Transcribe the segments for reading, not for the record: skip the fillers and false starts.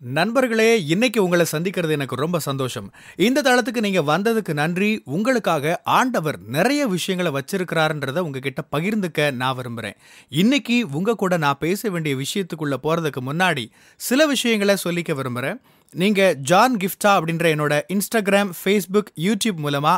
நண்பர்களே, இன்னைக்கு உங்கள சந்திக்கிறது எனக்கு ரொம்ப சந்தோஷம். இந்த தளத்துக்கு நீங்க வந்ததுக்கு நன்றி. உங்களுக்காக ஆண்டவர் நெறைய விஷயங்கள வச்சிருக்கிறாருன்றத உங்ககிட்ட பகிர்ந்துக்க நான் விரும்புறேன். இன்னைக்கு உங்க கூட நான் பேச வேண்டிய விஷயத்துக்குள்ள போறதுக்கு முன்னாடி, சில விஷயங்கள சொல்லிக்க விரும்புறேன். நீங்க ஜான் கிஃப்டா அப்படின்ற என்னோட Instagram, Facebook, YouTube மூலமா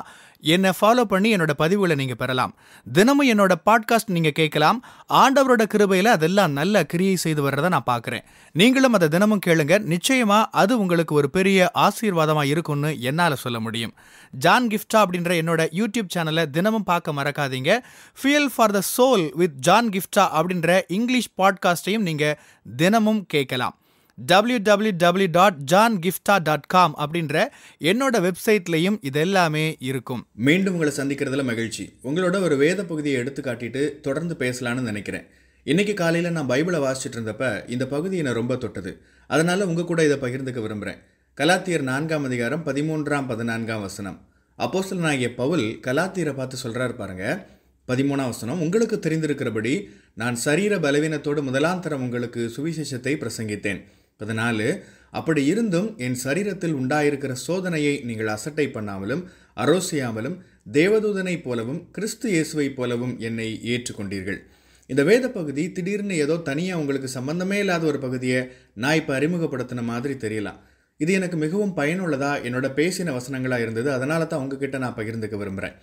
என்ன ஃபாலோ பண்ணி என்னோட பதிவுகள நீங்க பெறலாம். தினமும் என்னோட பாட்காஸ்ட் நீங்க கேட்கலாம். ஆண்டவரோட கிருபையில அதெல்லாம் நல்ல கிரியை செய்து வர்றத நான் பார்க்கிறேன். நீங்களும் அத தினமும் கேளுங்க. நிச்சயமா அது உங்களுக்கு ஒரு பெரிய ஆசீர்வாதமா இருக்கும்னு என்னால சொல்ல முடியும். ஜான் கிஃப்டா அப்படின்ற என்னோட யூடியூப் சேனலை தினமும் பார்க்க மறக்காதீங்க. Fuel for the soul with John கிஃப்டா அப்படின்ற இங்கிலீஷ் பாட்காஸ்டையும் நீங்க தினமும் கேட்கலாம். www.johngifta.com அப்படின்ற என்னோட வெப்சைட்லையும் இதெல்லாமே இருக்கும். மீண்டும் உங்களை சந்திக்கிறதுல மகிழ்ச்சி. உங்களோட ஒரு வேத பகுதியை எடுத்து காட்டிட்டு தொடர்ந்து பேசலான்னு நினைக்கிறேன். இன்னைக்கு காலையில் நான் பைபிளை வாசிச்சுட்டு இருந்தப்ப இந்த பகுதி என்னை ரொம்ப தொட்டது. அதனால உங்க கூட இதை பகிர்ந்துக்க விரும்புகிறேன். கலாத்தியர் 4 அதிகாரம் 13-14 வசனம். அப்போஸ்தலனாகிய பவுல் கலாத்தியரை பார்த்து சொல்றாரு பாருங்க. 13 வசனம். உங்களுக்கு தெரிந்திருக்கிறபடி நான் சரீர பலவீனத்தோடு முதலாந்தரம் உங்களுக்கு சுவிசேஷத்தை பிரசங்கித்தேன். 14. அப்படி இருந்தும் என் சரீரத்தில் உண்டாயிருக்கிற சோதனையை நீங்கள் அசட்டை பண்ணாமலும் அரோசியாமலும் தேவதூதனைப் போலவும் கிறிஸ்து இயேசுவைப் போலவும் என்னை ஏற்றுக்கொண்டீர்கள். இந்த வேத பகுதி திடீர்னு ஏதோ தனியாக உங்களுக்கு சம்பந்தமே இல்லாத ஒரு பகுதியை நான் இப்போ அறிமுகப்படுத்தின மாதிரி தெரியலாம். இது எனக்கு மிகவும் பயனுள்ளதா என்னோட பேசின வசனங்களாக இருந்தது. அதனால தான் உங்ககிட்ட நான் பகிர்ந்துக்க விரும்புகிறேன்.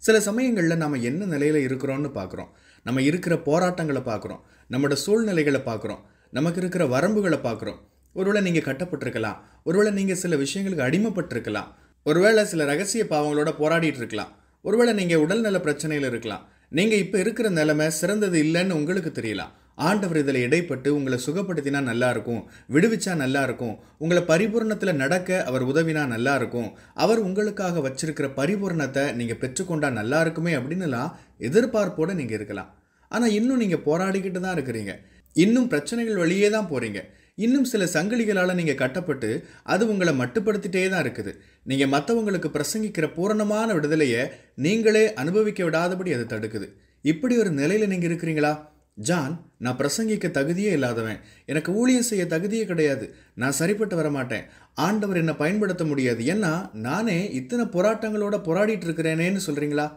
சில சமயங்களில் நம்ம என்ன நிலையில் இருக்கிறோன்னு பார்க்குறோம். நம்ம இருக்கிற போராட்டங்களை பார்க்குறோம். நம்மளோட சூழ்நிலைகளை பார்க்குறோம். நமக்கு இருக்கிற வரம்புகளை பார்க்குறோம். ஒருவேளை நீங்கள் கட்டப்பட்டிருக்கலாம். ஒருவேளை நீங்கள் சில விஷயங்களுக்கு அடிமைப்பட்டிருக்கலாம். ஒருவேளை சில ரகசிய பாவங்களோட போராடிட்டு இருக்கலாம். ஒருவேளை நீங்கள் உடல்நல பிரச்சனையில் இருக்கலாம். நீங்கள் இப்போ இருக்கிற நிலைமை சிறந்தது இல்லைன்னு உங்களுக்கு தெரியலாம். ஆண்டவர் இதில் இடைப்பட்டு உங்களை சுகப்படுத்தினா நல்லா இருக்கும், விடுவிச்சா நல்லா இருக்கும், உங்களை பரிபூர்ணத்தில் நடக்க அவர் உதவினா நல்லா இருக்கும், அவர் உங்களுக்காக வச்சிருக்கிற பரிபூர்ணத்தை நீங்கள் பெற்றுக்கொண்டா நல்லா இருக்குமே அப்படின்னுலாம் எதிர்பார்ப்போடு நீங்கள் இருக்கலாம். ஆனால் இன்னும் நீங்கள் போராடிக்கிட்டு தான் இருக்கிறீங்க. இன்னும் பிரச்சனைகள் வழியே தான் போகிறீங்க. இன்னும் சில சங்கிலிகளால் நீங்கள் கட்டப்பட்டு அது உங்களை மட்டுப்படுத்திட்டே தான் இருக்குது. நீங்கள் மற்றவங்களுக்கு பிரசங்கிக்கிற பூரணமான விடுதலையை நீங்களே அனுபவிக்க விடாதபடி அது தடுக்குது. இப்படி ஒரு நிலையில் நீங்கள் இருக்கிறீங்களா? ஜான், நான் பிரசங்கிக்க தகுதியே இல்லாதவன், எனக்கு ஊழியம் செய்ய தகுதியே கிடையாது, நான் சரிப்பட்டு வரமாட்டேன், ஆண்டவர் என்னை பயன்படுத்த முடியாது, ஏன்னா நானே இத்தனை போராட்டங்களோட போராடிட்டு இருக்கிறேனேன்னு சொல்கிறீங்களா?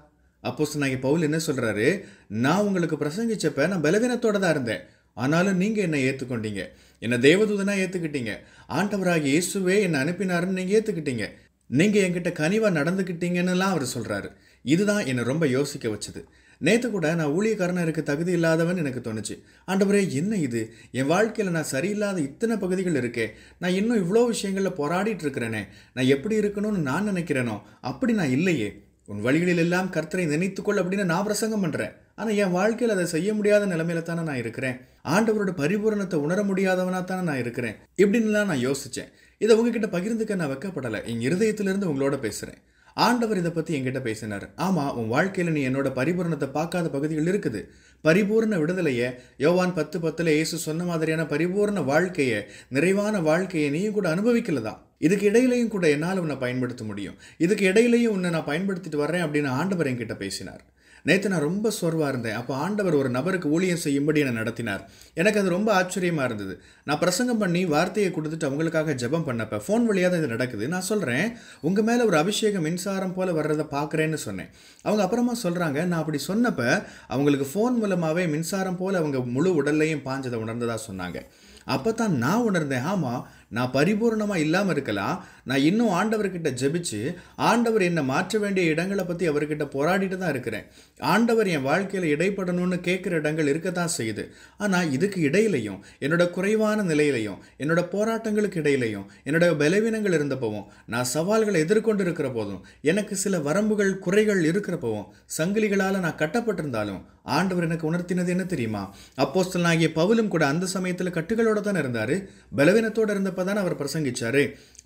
அப்போஸ்தலனாகிய பவுல் என்ன சொல்கிறாரு? நான் உங்களுக்கு பிரசங்கிச்சப்ப நான் பலவீனத்தோட தான் இருந்தேன். ஆனாலும் நீங்கள் என்னை ஏற்றுக்கொண்டீங்க, என்னை தேவதூதனாக ஏற்றுக்கிட்டீங்க, ஆண்டவராகிய இயேசுவே என்னை அனுப்பினாருன்னு நீங்கள் ஏற்றுக்கிட்டீங்க, நீங்கள் என்கிட்ட கனிவாக நடந்துக்கிட்டீங்கன்னுலாம் அவர் சொல்கிறாரு. இதுதான் என்னை ரொம்ப யோசிக்க வச்சுது. நேற்று கூட நான் ஊழியக்காரனாக இருக்க தகுதி இல்லாதவன் எனக்கு தோணுச்சு. ஆண்டவரே, என்ன இது, என் வாழ்க்கையில் நான் சரியில்லாத இத்தனை பகுதிகள் இருக்கே, நான் இன்னும் இவ்வளோ விஷயங்களில் போராடிட்டு இருக்கிறேனே, நான் எப்படி இருக்கணும்னு நான் நினைக்கிறேனோ அப்படி நான் இல்லையே. உன் வழிகளில் எல்லாம் கர்த்தரை நினைத்துக்கொள் அப்படின்னு நான் பிரசங்கம் பண்ணுறேன். ஆனால் என் வாழ்க்கையில் அதை செய்ய முடியாத நிலைமையில தானே நான் இருக்கிறேன். ஆண்டவரோட பரிபூரணத்தை உணர முடியாதவனா தானே நான் இருக்கிறேன். இப்படின்லாம் நான் யோசித்தேன். இதை உங்ககிட்ட பகிர்ந்துக்க நான் வைக்கப்படலை. என் இருதயத்திலிருந்து உங்களோட பேசுகிறேன். ஆண்டவர் இதை பற்றி என்கிட்ட பேசினார். ஆமாம், உன் வாழ்க்கையில் நீ என்னோட பரிபூரணத்தை பார்க்காத பகுதிகள் இருக்குது. பரிபூர்ண விடுதலையை யோவான் 10:10 இயேசு சொன்ன மாதிரியான பரிபூர்ண வாழ்க்கையை, நிறைவான வாழ்க்கையை நீயும் கூட அனுபவிக்கலதான். இதுக்கு இடையிலையும் கூட என்னால் உன்னை பயன்படுத்த முடியும், இதுக்கு இடையிலையும் உன்னை நான் பயன்படுத்திட்டு வர்றேன் அப்படின்னு ஆண்டவர் என்கிட்ட பேசினார். நேற்று நான் ரொம்ப சோர்வாக இருந்தேன். அப்போ ஆண்டவர் ஒரு நபருக்கு ஊழியம் செய்யும்படி என்னை நடத்தினார். எனக்கு அது ரொம்ப ஆச்சரியமாக இருந்தது. நான் பிரசங்கம் பண்ணி வார்த்தையை கொடுத்துட்டு அவங்களுக்காக ஜெபம் பண்ணப்போ ஃபோன் வழியாக தான் இது நடக்குது. நான் சொல்கிறேன், உங்கள் மேலே ஒரு அபிஷேகம் மின்சாரம் போல் வர்றதை பார்க்குறேன்னு சொன்னேன். அவங்க அப்புறமா சொல்கிறாங்க, நான் அப்படி சொன்னப்போ அவங்களுக்கு ஃபோன் மூலமாகவே மின்சாரம் போல் அவங்க முழு உடல்லையும் பாஞ்சதை உணர்ந்ததாக சொன்னாங்க. அப்போ தான் நான் உணர்ந்தேன், ஆமாம், நான் பரிபூர்ணமாக இல்லாமல் இருக்கலாம், நான் இன்னும் ஆண்டவர்கிட்ட ஜெபிச்சு ஆண்டவர் என்னை மாற்ற வேண்டிய இடங்களை பற்றி அவர்கிட்ட போராடிட்டு தான் இருக்கிறேன். ஆண்டவர் என் வாழ்க்கையில் இடைப்படணும்னு கேட்குற இடங்கள் இருக்கத்தான் செய்யுது. ஆனால் இதுக்கு இடையிலையும், என்னோட குறைவான நிலையிலையும், என்னோட போராட்டங்களுக்கு இடையிலையும், என்னோட பலவீனங்கள் இருந்தப்பவும், நான் சவால்களை எதிர்கொண்டு இருக்கிற போதும், எனக்கு சில வரம்புகள் குறைகள் இருக்கிறப்பவும், சங்கிலிகளால் நான் கட்டப்பட்டிருந்தாலும் ஆண்டவர் எனக்கு உணர்த்தினது என்ன தெரியுமா? அப்போஸ்தலனாகிய பவுலும் கூட அந்த சமயத்தில் கட்டுகளோட தானே இருந்தார், பலவீனத்தோடு இருந்தப்ப தானே அவர் பிரசங்கிச்சாரு.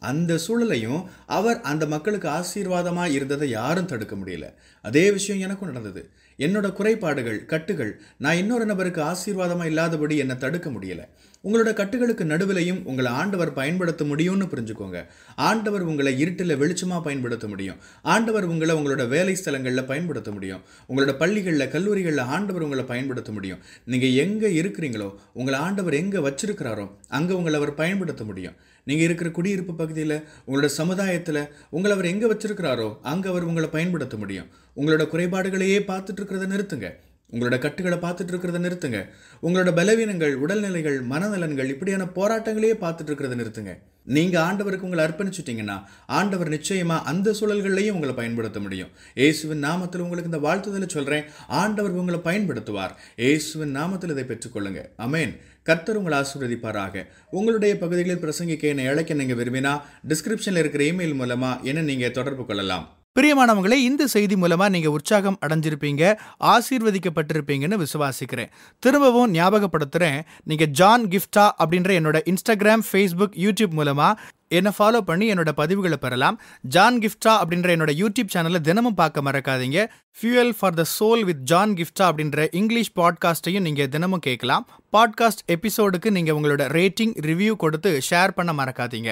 அந்த சூழலையும் அவர் அந்த மக்களுக்கு ஆசீர்வாதமாக இருந்ததை யாரும் தடுக்க முடியல. அதே விஷயம் எனக்கும் நடந்தது. என்னோட குறைபாடுகள், கட்டுகள், நான் இன்னொரு நபருக்கு ஆசீர்வாதமாக இல்லாதபடி என்னை தடுக்க முடியலை. உங்களோட கட்டுகளுக்கு நடுவிலையும் உங்களை ஆண்டவர் பயன்படுத்த முடியும்னு புரிஞ்சுக்கோங்க. ஆண்டவர் உங்களை இருட்டில் வெளிச்சமாக பயன்படுத்த முடியும். ஆண்டவர் உங்களை உங்களோட வேலை ஸ்தலங்களில் பயன்படுத்த முடியும். உங்களோட பள்ளிகளில், கல்லூரிகளில் ஆண்டவர் உங்களை பயன்படுத்த முடியும். நீங்கள் எங்கே இருக்கிறீங்களோ, உங்களை ஆண்டவர் எங்கே வச்சிருக்கிறாரோ அங்கே உங்களை அவர் பயன்படுத்த முடியும். நீங்கள் இருக்கிற குடியிருப்பு பகுதியில், உங்களோட சமுதாயத்தில் உங்களை அவர் எங்கே வச்சிருக்கிறாரோ அங்கே அவர் உங்களை பயன்படுத்த முடியும். உங்களோட குறைபாடுகளையே பார்த்துட்டு இருக்கிறத நிறுத்துங்க. உங்களோட கட்டுகளை பார்த்துட்டு இருக்கிறத நிறுத்துங்க. உங்களோட பலவீனங்கள், உடல்நிலைகள், மனநலன்கள், இப்படியான போராட்டங்களையே பார்த்துட்டு இருக்கிறத நிறுத்துங்க. நீங்க ஆண்டவருக்கு உங்களை அர்ப்பணிச்சுட்டீங்கன்னா ஆண்டவர் நிச்சயமா அந்த சூழல்களையும் உங்களை பயன்படுத்த முடியும். இயேசுவின் நாமத்தில் உங்களுக்கு இந்த வாழ்த்துதலை சொல்றேன். ஆண்டவர் உங்களை பயன்படுத்துவார். இயேசுவின் நாமத்தில் இதை பெற்றுக்கொள்ளுங்க. ஆமென். கர்த்தர் உங்களை ஆசீர்வதிப்பாராக. உங்களுடைய பகுதிகளில் பிரசங்கிக்க என்னை அழைக்க நீங்க விரும்பினா டிஸ்கிரிப்ஷன்ல இருக்கிற இமெயில் மூலமா என்ன நீங்க தொடர்பு கொள்ளலாம். பிரியமானவங்களே, இந்த செய்தி மூலமா நீங்க உற்சாகம் அடைஞ்சிருப்பீங்க, ஆசீர்வதிக்கப்பட்டிருப்பீங்கன்னு விசுவாசிக்கிறேன். திரும்பவும் ஞாபகப்படுத்துறேன், நீங்க ஜான் கிஃப்டா அப்படின்ற என்னோட இன்ஸ்டாகிராம், ஃபேஸ்புக், யூடியூப் மூலமா என்னை ஃபாலோ பண்ணி என்னோட பதிவுகளை பெறலாம். ஜான் கிஃப்டா அப்படின்ற என்னோட யூடியூப் சேனலை தினமும் பார்க்க மறக்காதீங்க. Fuel for the soul with John கிஃப்டா அப்படின்ற இங்கிலீஷ் பாட்காஸ்ட்டையும் நீங்கள் தினமும் கேட்கலாம். பாட்காஸ்ட் எபிசோடுக்கு நீங்கள் உங்களோட ரேட்டிங், ரிவ்யூ கொடுத்து ஷேர் பண்ண மறக்காதீங்க.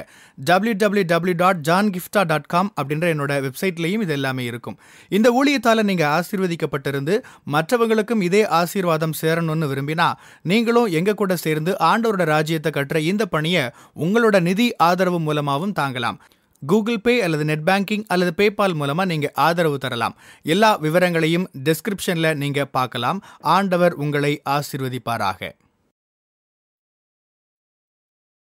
www.johngifta.com அப்படின்ற என்னோட வெப்சைட்லையும் இது எல்லாமே இருக்கும். இந்த ஊழியத்தால் நீங்கள் ஆசீர்வதிக்கப்பட்டிருந்து மற்றவங்களுக்கும் இதே ஆசீர்வாதம் சேரணும்னு விரும்பினா நீங்களும் எங்க கூட சேர்ந்து ஆண்டவரோட ராஜ்யத்தை கட்டுற இந்த பணியை உங்களோட நிதி ஆதரவு மூலமாகவும் தாங்கலாம். கூகுள் பே அல்லது நெட் பேங்கிங் அல்லது பேபால் மூலமா நீங்க ஆதரவு தரலாம். எல்லா விவரங்களையும் டிஸ்கிரிப்ஷன்ல நீங்க பார்க்கலாம். ஆண்டவர் உங்களை ஆசீர்வதிப்பாராக.